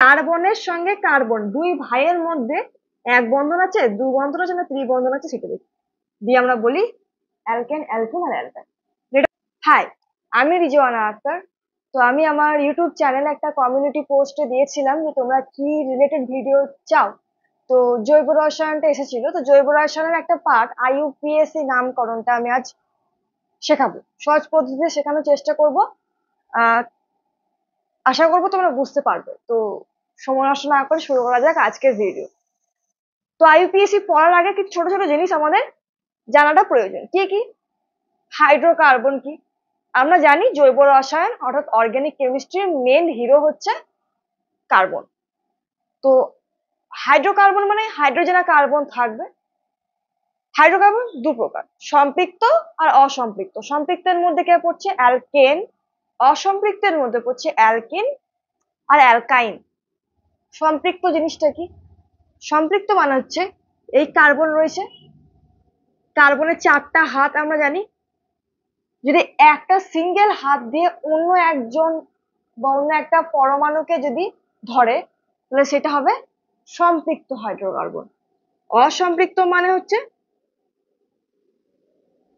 কার্বনের সঙ্গে কার্বন, দুই ভাইয়ের মধ্যে এক বন্ধন আছে, দু বন্ধন আছে, না ত্রিবন্ধন আছে, সেটা দেখি। দিয়ে আমরা বলি অ্যালকেন, অ্যালকিন আর অ্যালকাইন। হাই, আমি রিজওয়ানা আক্তার। তো আমি আমার ইউটিউব চ্যানেলে একটা কমিউনিটি পোস্টে দিয়েছিলাম যে তোমরা কি রিলেটেড ভিডিও চাও। তো জৈব রসায়নটা এসেছিল, তো জৈব রসায়নের একটা পার্ট আইইউপিএসসি নামকরণটা আমি আজ শেখাবো, সহজ পদ্ধতিতে শেখানোর চেষ্টা করব। আশা করবো তোমরা বুঝতে পারবে। তো সময় নষ্ট না করে শুরু করা যাক আজকের ভিডিও। তো আইইউপিএসসি পড়ার আগে কিছু ছোট ছোট জিনিস আমাদের জানাটা প্রয়োজন। কি কি? হাইড্রোকার্বন কি? আমরা জানি জৈব রসায়ন অর্থাৎ অর্গানিক কেমিস্ট্রির মেন হিরো হচ্ছে কার্বন। তো হাইড্রোকার্বন মানে হাইড্রোজেন আর কার্বন থাকবে। হাইড্রোকার্বন দু প্রকার, সম্পৃক্ত আর অসম্পৃক্ত। সম্পৃক্তের মধ্যে কে পড়ছে? অ্যালকেন। অসম্পৃক্তের মধ্যে পড়ছে অ্যালকিন আর অ্যালকাইন। সম্পৃক্ত জিনিসটা কি? সম্পৃক্ত মানে হচ্ছে এই কার্বন রয়েছে, কার্বনের চারটা হাত আমরা জানি। যদি একটা সিঙ্গেল হাত দিয়ে অন্য একজন বা অন্য একটা পরমাণুকে যদি ধরে, তাহলে সেটা হবে সম্পৃক্ত হাইড্রোকার্বন। অসম্পৃক্ত মানে হচ্ছে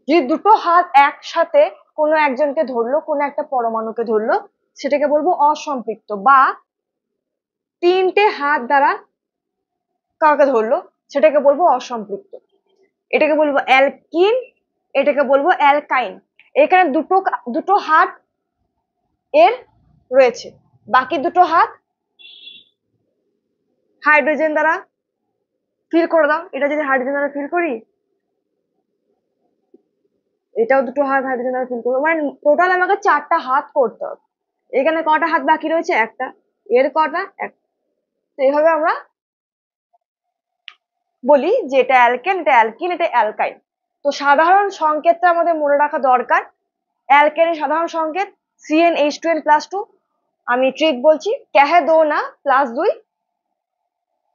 যদি দুটো হাত একসাথে কোনো একজনকে ধরলো, কোনো একটা পরমাণুকে ধরলো, সেটাকে বলবো অসম্পৃক্ত। বা তিনটে হাত দ্বারা কাউকে ধরলো, সেটাকে বলবো অসম্পৃক্ত। এটাকে বলবো অ্যালকিন, এটাকে বলবো অ্যালকাইন। এখানে দুটো দুটো হাত এর রয়েছে, বাকি দুটো হাত হাইড্রোজেন দ্বারা ফিল করে দাও। এটা যদি হাইড্রোজেন দ্বারা ফিল করি, এটাও দুটো হাত হাইড্রোজেন দ্বারা ফিল করবো, মানে টোটাল আমাকে চারটা হাত করতে হবে। এখানে কটা হাত বাকি রয়েছে? একটা। এর কটা? একটা। তো এইভাবে আমরা বলি যে এটা অ্যালকেন, এটা অ্যালকিন, এটা অ্যালকাইন। তো সাধারণ সংকেতটা আমাদের মনে রাখা দরকার। অ্যালকেনের সাধারণ সংকেত CnH2n+2। আমি ট্রিক বলছি, কহে দো না +2,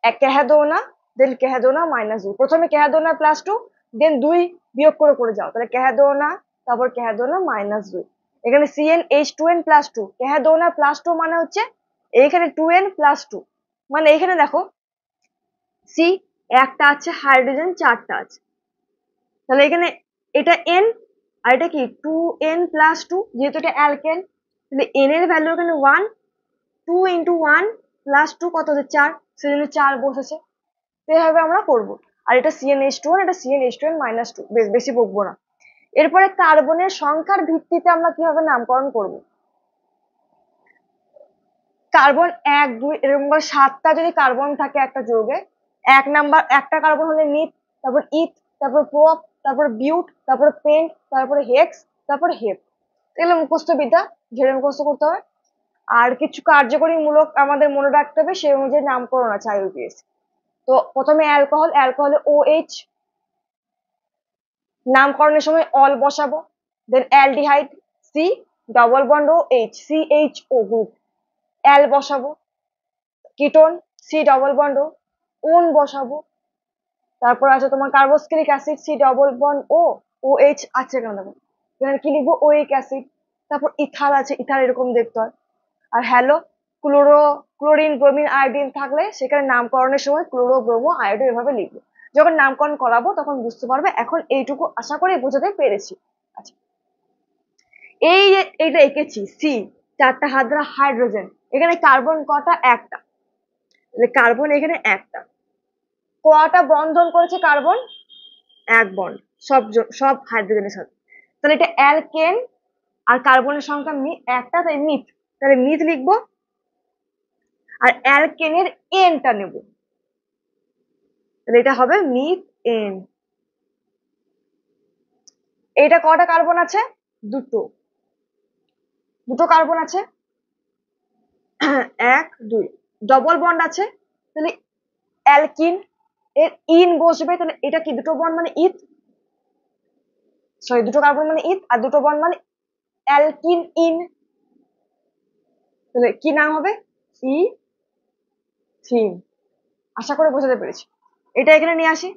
এক কহে দো না, দেন কহে দো না -2। প্রথমে কহে দো না +2, দেন 2 বিয়োগ করে করে যাও, তাহলে কহে দো না, তারপর কহে দো না -2। এখানে CnH2n+2, কহে দো না +2 মানে হচ্ছে এইখানে 2n+2, মানে এইখানে দেখো সি একটা আছে, হাইড্রোজেন চারটা আছে, তাহলে এখানে এটা n আর এটা কি 2n+2, যেহেতু এটা অ্যালকেন, তাহলে n এর ভ্যালু এখানে 1, 2 × 1 + 2 কত হচ্ছে 4, সেজন্য 4 বসেছে। এভাবে আমরা করব। আর এটা CnH2n, এটা CnH2n-2। বেশি বকবো না। এরপরে কার্বনের সংখ্যার ভিত্তিতে আমরা কিভাবে নামকরণ করব। কার্বন 1, 2 এরকম করে 7টা যদি কার্বন থাকে একটা যৌগে, এক নাম্বার একটা কার্বন হলে নিট, তারপর ইথ, তারপর প্রোপ, তারপর বিউট, তারপর পেন্ট, তারপরে হেক্স, তারপর হেপ। এগুলো মুখস্থ বিদ্যা, ঝেড়ে মুখস্থ করতে হবে। আর কিছু কার্যকরী মূলক আমাদের মনে রাখতে হবে, সেই অনুযায়ী নামকরণ আছে আইইউপিএস। তো প্রথমে অ্যালকোহল, অ্যালকোহলে OH, নামকরণের সময় অল বসাবো। Then aldehyde, C double bond OH, CHO group, al বসাবো। Ketone, C double bond one বসাবো। তারপর আছে তোমার carboxylic acid, C double bond OH আছে কেন দেখো, এখানে কি লিখবো? Oic acid. তারপর ইথার আছে, ইথার এরকম দেখতে হয়। আর হ্যালো, ক্লোরিন, ব্রোমিন, আয়োডিন থাকলে সেখানে নামকরণের সময় ক্লোরো, ব্রোমো, আয়োডিন এভাবে লিখবো। যখন নামকরণ করাবো তখন বুঝতে পারবে। এখন এইটুকু আশা করি বোঝাতে পেরেছি। আচ্ছা, এই যে এইটা এঁকেছি সি, চারটা হাত দ্বারা হাইড্রোজেন, এখানে কার্বন কটা? একটা। কার্বন এখানে একটা। কটা বন্ধন করেছে কার্বন? এক বন্ড, সব হাইড্রোজেনের সাথে। তাহলে এটা অ্যালকেন, আর কার্বনের সংখ্যা একটা, তাই মিথ, তাহলে মিথ লিখবো। আর অ্যালকেনের এনটা নেব, তাহলে এটা হবে মিথ এন। এটা কটা কার্বন আছে? দুটো, দুটো কার্বন আছে, 1, 2, ডবল বন্ড আছে, তাহলে অ্যালকিন এর ইন বসবে, তাহলে এটা কি দুটো বন্ড মানে ইথ, সরি দুটো কার্বন মানে ইথ, আর দুটো বন্ড মানে অ্যালকিন ইন, তাহলে কি নাম হবে? ইথিন। আশা করে বোঝাতে পেরেছি। এটা এখানে নিয়ে আসি।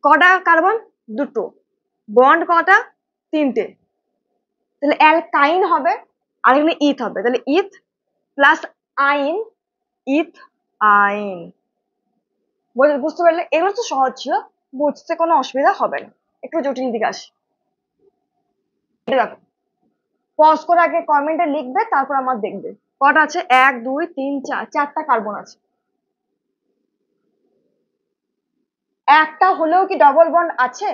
কটা কার্বন? দুটো, বন্ড কটা? তিনটে, তাহলে অ্যালকাইন হবে, আর এখানে ইথ হবে, তাহলে ইথ প্লাস আইন, ইথ আইন। বুঝতে পারলে? এগুলো তো সহজ ছিল, বুঝতে কোনো অসুবিধা হবে না। একটু জটিল দিকে আসি। দেখো, পজ করে আগে কমেন্টে লিখবে, তারপর আমার দেখবে কটা আছে। 1 2 3 4, 4টা কার্বন আছে। একটা হলেও কি ডবল বন্ড আছে?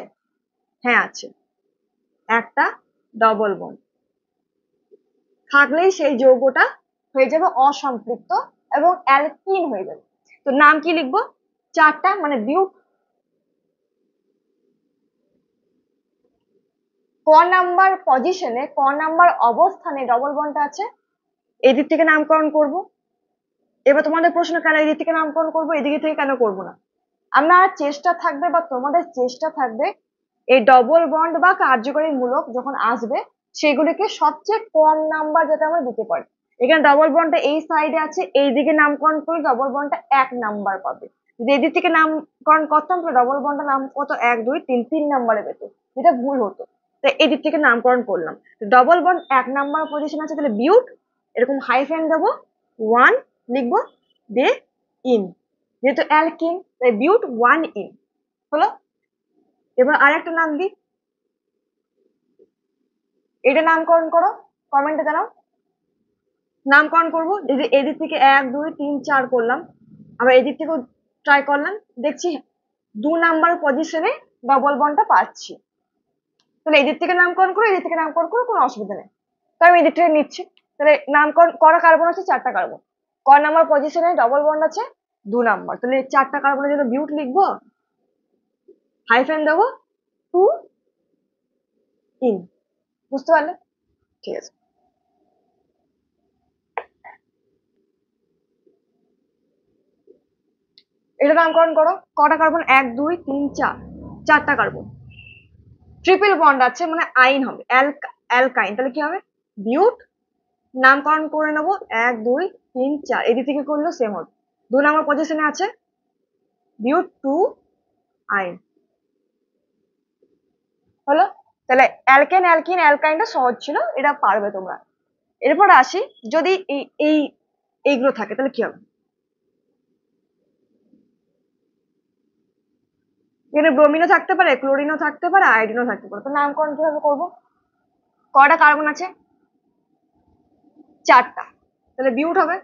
হ্যাঁ আছে, একটা ডবল বন্ড থাকলেই সেই যৌগটা হয়ে যাবে অসম্পৃক্ত এবং অ্যালকিন হয়ে যাবে। তো নাম কি লিখবো? 4টা, মানে বিউট। ক নাম্বার পজিশনে, ক নাম্বার অবস্থানে ডবল বন্ডটা আছে, এদিক থেকে নামকরণ করব। এবার তোমাদের প্রশ্ন, কেন এদিক থেকে নামকরণ করবো, এদিকে থেকে কেন করব না? আমরা চেষ্টা থাকবে বা তোমাদের চেষ্টা থাকবে এই ডবল বন্ড বা কার্যকরী মূলক যখন আসবে সেগুলিকে সবচেয়ে কম নাম্বার যাতে আমরা দিতে পারি। এখানে ডবল বন্ডটা এই সাইডে আছে, এই দিকে নামকরণ করে ডবল বন্ডটা 1 নাম্বার পাবে। যদি এদিক থেকে নামকরণ করতাম তো ডবল বন্ডের নাম কত 1 2 3 3 নাম্বারে পেত, যেটা ভুল হতো। তো এদিক থেকে নামকরণ করলাম। ডবল বন্ড 1 নাম্বার পজিশন আছে, তাহলে বিউট, এরকম হাইফেন দেবো, 1 লিখবো, দিয়ে ইন, যেহেতু অ্যালকিন তাই বিউট 1 ইন হলো। এবার আরেকটা নাম দিই, এটা নামকরণ করো, কমেন্টে জানাও। নামকরণ করবো, এই যে এদিক থেকে 1 2 3 4 করলাম, আবার এদিক থেকেও ট্রাই করলাম, দেখছি 2 নাম্বার পজিশনে ডবল বন্ডটা পাচ্ছি। তাহলে এদিক থেকে নামকরণ করো, এদিক থেকে নামকরণ করো, কোনো অসুবিধা নেই। তো আমি এদিক থেকে নিচ্ছি। তাহলে নামকরণ করা কার্বন আছে 4টা কার্বন, ক নাম্বার পজিশনে ডবল বন্ড আছে 2 নাম্বার, তাহলে 4টা কার্বনের জন্য বিউট লিখবো, হাইফেন দেবো, 2 ইন। বুঝতে পারলে? ঠিক আছে। এটা নামকরণ করো, কটা কার্বন? 1 2 3 4, 4টা কার্বন। ট্রিপল বন্ড আছে মানে আইন হবে, অ্যালকাইন, তাহলে কি হবে? বিউট। নামকরণ করে নেবো 1 2 3 4, এদিক থেকে করলেও সেম হবে। 2 নাম্বার পজিশনে আছে বিউট 2 আইন হলো। তাহলে অ্যালকেন অ্যালকিন অ্যালকাইনটা সহজ ছিল, এটা পারবে তোমরা। এরপর আসি, যদি এই এইগুলো থাকে তাহলে কি হবে? এখানে ব্রোমিনও থাকতে পারে, ক্লোরিনও থাকতে পারে, আয়োডিনও থাকতে পারে। তো নামকরণ কিভাবে করবো? কয়টা কার্বন আছে? 4টা, তাহলে বিউট হবে।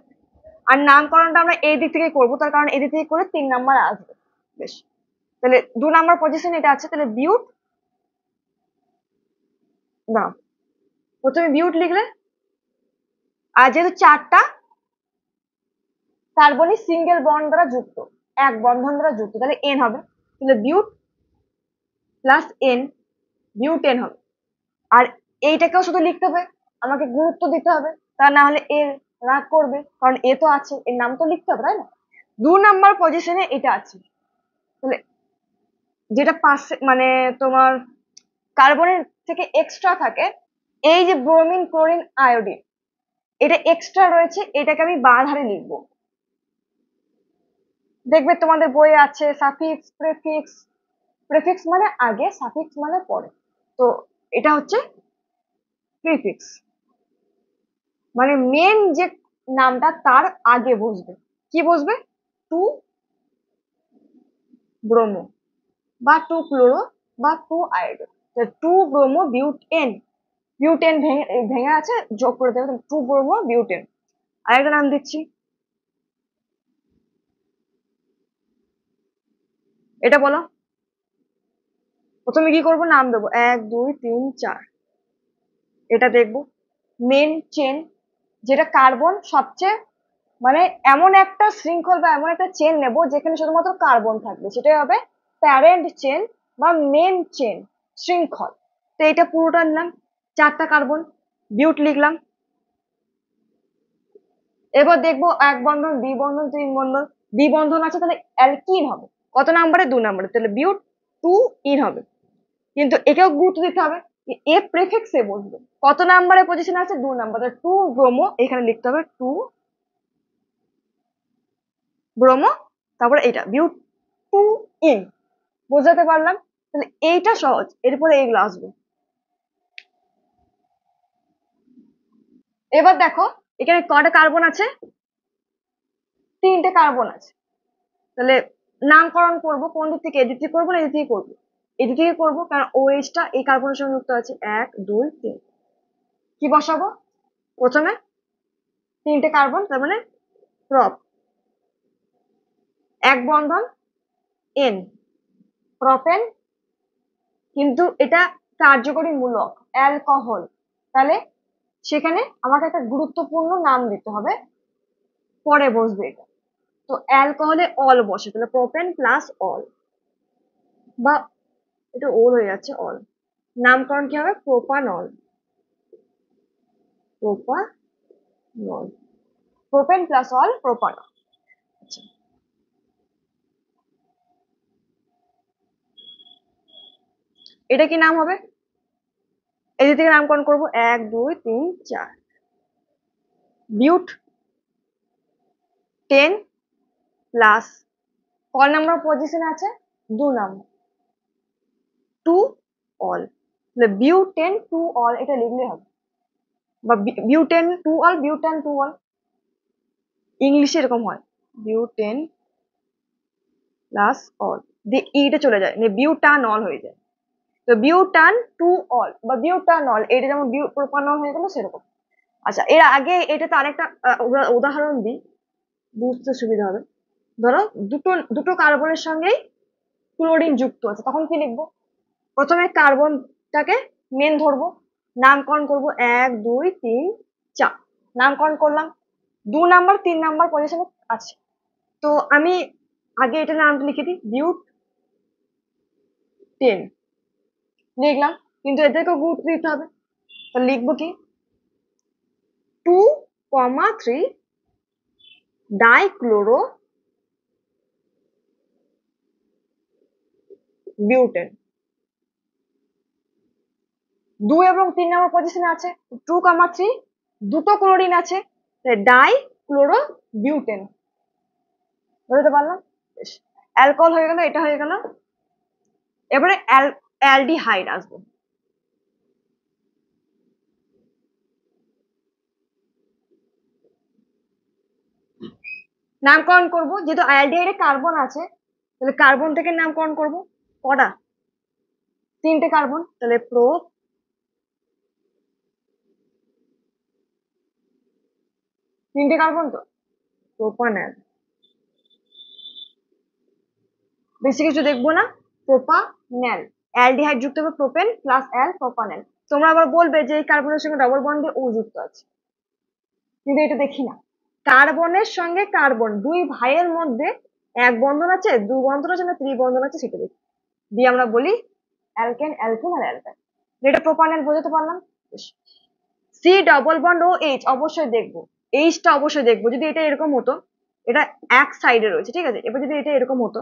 আর নামকরণটা আমরা এই দিক থেকে করবো, তার কারণ এই দিক থেকে করে 3 নাম্বার আসবে। বেশ, তাহলে 2 নাম্বার পজিশন এটা আছে, তাহলে বিউট। না, প্রথমে বিউট লিখলে, আর যেহেতু 4টা কার্বনই সিঙ্গেল বন্ড দ্বারা যুক্ত, এক বন্ধন দ্বারা যুক্ত, তাহলে এন হবে। তাহলে বিউট প্লাস এন, বিউটেন হবে। আর এইটাকেও শুধু লিখতে হবে, আমাকে গুরুত্ব দিতে হবে, তা না হলে এর রাগ করবে, কারণ এ তো আছে, এর নাম তো লিখতে হবে, তাই না? 2 নাম্বার পজিশনে এটা আছে, তাহলে যেটা পাশে মানে তোমার কার্বনের থেকে এক্সট্রা থাকে, এই যে ব্রোমিন ক্লোরিন আয়োডিন, এটা এক্সট্রা রয়েছে, এটাকে আমি বাঁ ধারে লিখবো। দেখবে তোমাদের বইয়ে আছে সাফিক্স প্রেফিক্স, প্রেফিক্স মানে আগে, সাফিক্স মানে পরে। তো এটা হচ্ছে প্রিফিক্স, মানে মেন যে নামটা তার আগে বসবে। কি বসবে? 2 ব্রোমো বা 2 ক্লোরো বা 2 আয়োডো, 2 ব্রোমো বিউটেন, বিউটেন ভেঙে আছে, যোগ করে দেবে 2 ব্রোমো বিউটেন। আরেকটা নাম দিচ্ছি, এটা বলো। প্রথমে কি করবো? নাম দেবো 1 2 3 4, এটা দেখবো মেন চেন, যেটা কার্বন সবচেয়ে মানে এমন একটা শৃঙ্খল বা এমন একটা চেন নেব যেখানে শুধুমাত্র কার্বন থাকবে, সেটাই হবে প্যারেন্ট চেন বা মেন চেন, শৃঙ্খল। তো এটা পুরোটা নিলাম, 4টা কার্বন, বিউট লিখলাম। এবার দেখবো 1 বন্ধন, 2 বন্ধন, 3 বন্ধন, দ্বি বন্ধন আছে, তাহলে অ্যালকিন হবে। কত নাম্বারে? 2 নাম্বারে, তাহলে বিউট 2 ইন হবে। কিন্তু একেও গুরুত্ব দিতে হবে, এ প্রেফিক্সে বসবে। কত নাম্বারে পজিশন আছে? 2 নাম্বারে, 2 ব্রোমো, এখানে লিখতে হবে 2 ব্রোমো, তারপরে এটা বিউট 2 ইন। বোঝাতে পারলাম? তাহলে এইটা সহজ, এরপরে এইগুলো আসবে। এবার দেখো, এখানে কটা কার্বন আছে? 3টে কার্বন আছে। তাহলে নামকরণ করব কোন দিক থেকে? এদিক থেকে করবো না এদিক থেকে করবো? এদিক থেকে করবো, কারণ OH টা এই কার্বনের সঙ্গে যুক্ত আছে। 1 2 3। কি বসাবো? প্রথমে 3টে কার্বন, তার মানে প্রপ, এক বন্ধন N, প্রপেন। কিন্তু এটা কার্যকরী মূলক অ্যালকোহল, তাহলে সেখানে আমাকে একটা গুরুত্বপূর্ণ নাম দিতে হবে, পরে বসবে এটা। তো অ্যালকোহলে অল বসে, তাহলে প্রোপেন প্লাস অল, বা এটা ওল হয়ে যাচ্ছে অল। নামকরণ কি হবে? Propanol. Propanol, propane plus all propanol. আচ্ছা, এটা কি নাম হবে? এই দিক থেকে নামকরণ করবো 1 2 3 4। বিউট 10 প্লাস কল নাম্বার পজিশন আছে 2 নাম্বার, 2 অল, বিউটেন 2 অল এটা লিখলে হবে, বা বিউটেন 2 অল, বিউটেন 2 অল, ইংলিশে এরকম হয়, বিউটেন প্লাস অল দিয়ে ইটা চলে যায়, বিউটানল হয়ে যায়। তো বিউটান 2 অল বা বিউটানল, এটা যেমন প্রোপানল হয়ে গেল সেরকম। আচ্ছা, এর আগে এটাতে আরেকটা উদাহরণ দিই, বুঝতে সুবিধা হবে। ধরো দুটো কার্বনের সঙ্গেই ক্লোরিন যুক্ত আছে, তখন কি লিখবো? প্রথমে কার্বনটাকে মেন ধরবো, নামকরণ করব 1 2 3 4, নামকরণ করলাম। 2 নাম্বার 3 নাম্বার পজিশনে আছে, তো আমি আগে এটা নামটা লিখে দিই, বিউট 10 লিখলাম, কিন্তু এদেরকে গুরুত্ব দিতে হবে। তো লিখবো কি? 2 3 ডাইক্লোরো বিউটেন। 2 এবং 3 নাম্বার পজিশনে আছে, 2 3 দুটো ক্লোরিন আছে, ডাই ক্লোরো বিউটেন। বুঝতে পারলাম? অ্যালকোহল হয়ে গেল, এটা হয়ে গেল। এবারে অ্যালডিহাইড আসবো। নামকরণ করব, যেহেতু অ্যালডিহাইডে কার্বন আছে, তাহলে কার্বন থেকে নামকরণ করব। কটা? 3টে কার্বন, তাহলে প্রো, 3টে কার্বন, তো প্রোপানল। বেশি কিছু দেখবো না, প্রোপানল। অ্যালডিহাইড যুক্ত হবে প্রোপেন প্লাস অ্যাল, প্রোপানল। তোমরা আবার বলবে যে এই কার্বনের সঙ্গে ডবল বন্ডে ও যুক্ত আছে, কিন্তু এটা দেখি না। কার্বনের সঙ্গে কার্বন, দুই ভাইয়ের মধ্যে এক বন্ধন আছে, দু বন্ধন আছে না ত্রিবন্ধন আছে, সেটা দেখি, দিয়ে আমরা বলি অ্যালকেন, অ্যালকিন আর অ্যালকাইন। এটা প্রোপানল, বোঝাতে পারলাম? C double bond O H অবশ্যই দেখবো, এইচটা অবশ্যই দেখবো। যদি এটা এরকম হতো, এটা এক সাইডে রয়েছে, ঠিক আছে, এবার যদি এটা এরকম হতো,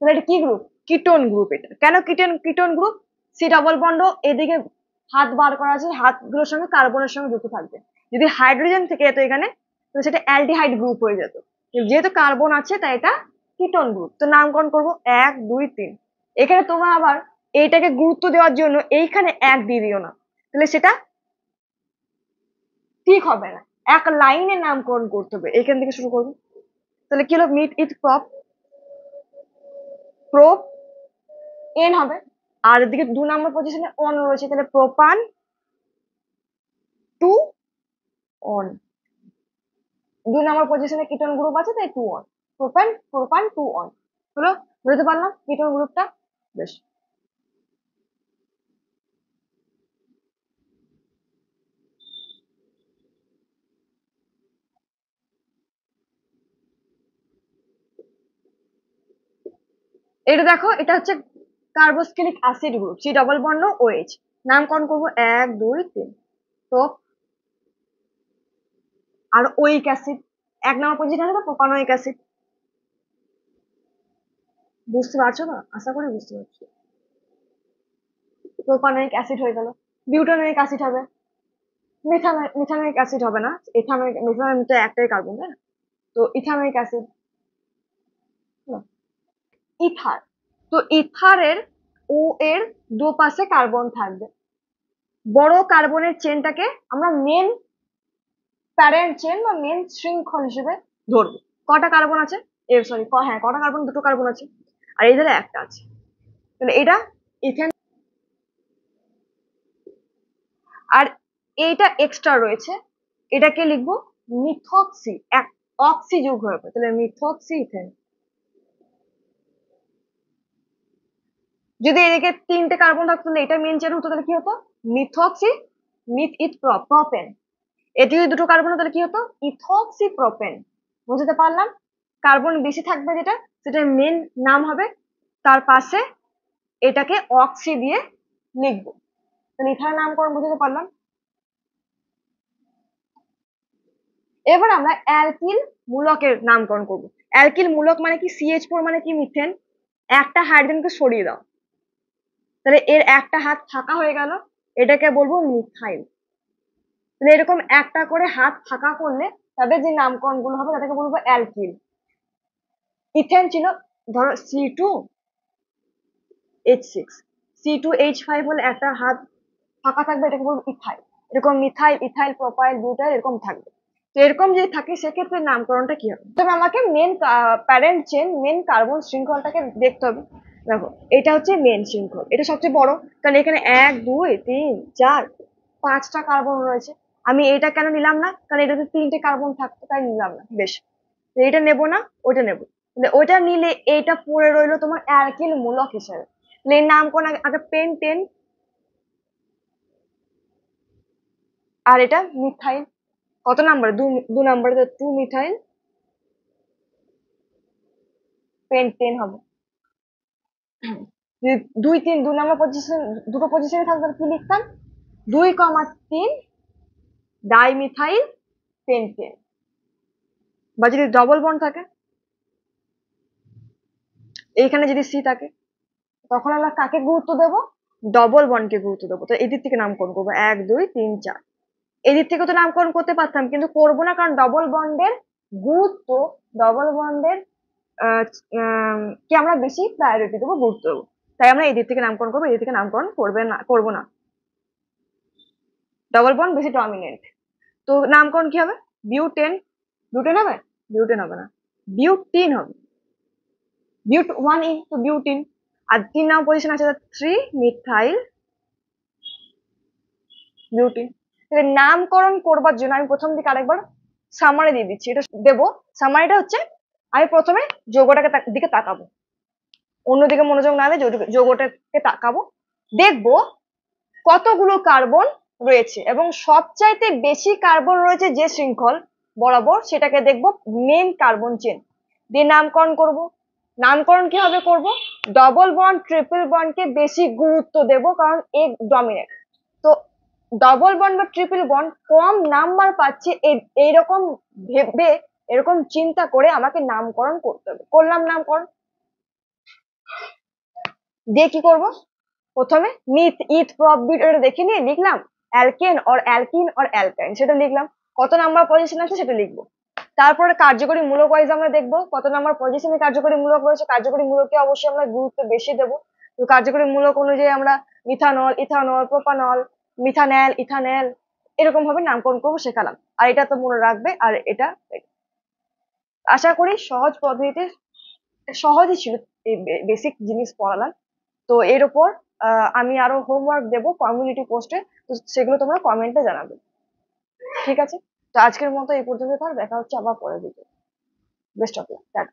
তাহলে এটা কি গ্রুপ? Ketone group. এটা কেন ketone group? C double bond এদিকে হাত বার করা আছে, হাতগুলোর সঙ্গে কার্বনের সঙ্গে যুক্ত থাকবে। যদি হাইড্রোজেন থেকে যেত এখানে, তো সেটা অ্যালডিহাইড গ্রুপ হয়ে যেত। যেহেতু কার্বন আছে তাই এটা কিটোন গ্রুপ। তো নামকরণ করবো 1 2 3। এখানে তোমরা আবার এইটাকে গুরুত্ব দেওয়ার জন্য এইখানে 1 দিয়ে দিও না, তাহলে সেটা ঠিক হবে না। এক লাইনে নামকরণ করতে হবে, এখান থেকে শুরু করবো। তাহলে কি হলো? মিট ইথ প্রপ, প্রোপ এন হবে, আর এদিকে 2 নম্বর পজিশনে অন রয়েছে, তাহলে প্রোপান 2 অন। 2 নম্বর পজিশনে কিটোন গ্রুপ আছে, তাই 2 অন, প্রোপান 2 অন হলো। বুঝতে পারলাম কিটোন গ্রুপটা? বেশ। এটা দেখো, এটা হচ্ছে carboxylic acid group, C double bond OH। নামকরণ করবো 1 2 3। তো আর ওইক অ্যাসিড 1 নম্বর পজিশনে আছে, তো প্রোপানোইক অ্যাসিড। বুঝতে পারছো না? আশা করি বুঝতে পারছো। প্রোপানোইক অ্যাসিড হয়ে গেল। বিউটানোইক অ্যাসিড হবে, মিথানোইক অ্যাসিড হবে না, মিথানোইক তো একটাই কার্বন, তাই না? তো ইথানোইক অ্যাসিড। ইথার, তো ইথারের ও এর দুপাশে কার্বন থাকবে। বড় কার্বনের চেনটাকে আমরা মেন প্যারেন্ট চেন বা মেন শৃঙ্খল হিসেবে ধরবো। কটা কার্বন আছে? সরি, হ্যাঁ, কটা কার্বন? দুটো কার্বন আছে, আর এই ধারে একটা আছে। তাহলে এটা ইথেন, আর এইটা এক্সট্রা রয়েছে, এটাকে লিখবো মিথক্সি, এক অক্সি যোগ হয়ে যাবে, তাহলে মিথক্সি ইথেন। যদি এদিকে তিনটে কার্বন থাকতো তাহলে এটা মেন চেন হতো, তাহলে কি হতো? Methoxy meth eth propane. এটি যদি দুটো কার্বন হতো তাহলে কি হতো? Ethoxy propane. বুঝতে পারলাম? কার্বন বেশি থাকবে যেটা, সেটা মেন নাম হবে, তার পাশে এটাকে অক্সি দিয়ে লিখবো। তাহলে ইথার নামকরণ বুঝতে পারলাম। এবার আমরা অ্যালকিল মূলকের নামকরণ করব। অ্যালকিল মূলক মানে কি? CH4 মানে কি? মিথেন। একটা হাইড্রোজেনকে সরিয়ে দাও, তাহলে এর একটা হাত ফাঁকা হয়ে গেল, এটাকে বলবো মিথাইল। তাহলে এরকম একটা করে হাত ফাঁকা করলে তাদের যে নামকরণ গুলো হবে তাদেরকে বলবো অ্যালকিল। ইথেন ছিল ধরো C2H6, C2H5 হলে একটা হাত ফাঁকা থাকবে, এটাকে বলবো ইথাইল। এরকম মিথাইল, ইথাইল, প্রোপাইল, বিউটাইল এরকম থাকবে। তো এরকম যদি থাকে সেক্ষেত্রে নামকরণটা কি হবে? তবে আমাকে main parent chain, main carbon শৃঙ্খলটাকে দেখতে হবে। দেখো, এটা হচ্ছে মেন শৃঙ্খল, এটা সবচেয়ে বড়, কারণ এখানে 1 2 3 4 5টা কার্বন রয়েছে। আমি এটা কেন নিলাম না? কারণ এটাতে 3টে কার্বন থাকতো, তাই নিলাম না। বেশ, এইটা নেবো না, ওইটা নেবো। ওইটা নিলে এইটা পড়ে রইলো তোমার অ্যালকিল মূলক হিসেবে। এর নামকরণ আগে পেন্টেন, আর এটা মিথাইল। কত নাম্বার? 2 নাম্বারে, 2 মিথাইল পেন্টেন হবে। যদি 2 3 2 নাম্বার পজিশন, দুটো পজিশনে থাকবে কি লিখতাম? 2,3 ডাইমিথাইল পেন্টেন। বা যদি ডবল বন্ড থাকে, এইখানে যদি সি থাকে, তখন আমরা কাকে গুরুত্ব দেব? ডবল বন্ডকে গুরুত্ব দেবো। তো এদিক থেকে নামকরণ করবো 1 2 3 4। এদিক থেকে তো নামকরণ করতে পারতাম, কিন্তু করবো না, কারণ ডবল বন্ডের গুরুত্ব, ডবল বন্ডের কে আমরা বেশি প্রায়োরিটি দেবো, গুরুত্ব দেবো। তাই আমরা এদিক থেকে নামকরণ করবো, এদিক থেকে নামকরণ করবো না। ডবল বন্ড বেশি ডমিনেন্ট। তো নামকরণ কি হবে? বিউটেন। বিউটেন হবে? বিউটেন হবে না, বিউটিন হবে। বিউট 1E, তো বিউটিন। আর 3 নাম্বার পজিশন আছে 3 মিথাইল বিউটিন। নামকরণ করবার জন্য আমি প্রথম দিকে আরেকবার সামারি দিয়ে দিচ্ছি, এটা দেবো। সামারিটা হচ্ছে, আমি প্রথমে যৌগটাকে দিকে তাকাবো, অন্যদিকে মনোযোগ না দিয়ে যৌগটাকে তাকাবো, দেখবো কতগুলো কার্বন রয়েছে, এবং সবচাইতে বেশি কার্বন রয়েছে যে শৃঙ্খল বরাবর, সেটাকে দেখবো মেন কার্বন চেন দিয়ে নামকরণ করব। নামকরণ কিভাবে করব? ডবল বন্ড ট্রিপল বন্ডকে বেশি গুরুত্ব দেব, কারণ এ ডমিনেট। তো ডবল বন্ড বা ট্রিপল বন্ড কম নাম্বার পাচ্ছে, এইরকম ভেবে, এরকম চিন্তা করে আমাকে নামকরণ করতে হবে। করলাম নামকরণ, দিয়ে কি করব? প্রথমে মিথ ইথ প্রপ বিট এটা দেখে নিয়ে লিখলাম অ্যালকেন অর অ্যালকিন অর অ্যালকাইন, সেটা লিখলাম। কত নাম্বার পজিশন আছে সেটা লিখবো। তারপরে কার্যকরী মূলক ওয়াইজ আমরা দেখবো কত নাম্বার পজিশনে কার্যকরী মূলক রয়েছে। কার্যকরী মূলকে অবশ্যই আমরা গুরুত্ব বেশি দেবো। তো কার্যকরী মূলক অনুযায়ী আমরা methanol, ethanol, propanol, methanal, ethanal এরকম ভাবে নামকরণ করবো, শেখালাম। আর এটা তো মনে রাখবে। আর এটা আশা করি সহজ পদ্ধতিতে, সহজই ছিল, এই বেসিক জিনিস পড়ালাম। তো এর উপর আমি আরো হোমওয়ার্ক দেবো কমিউনিটি পোস্টে, তো সেগুলো তোমরা কমেন্টে জানাবে। ঠিক আছে, তো আজকের মতো এই পর্যন্ত থাক, দেখা হচ্ছে আবার পরের ভিডিও। Best of luck.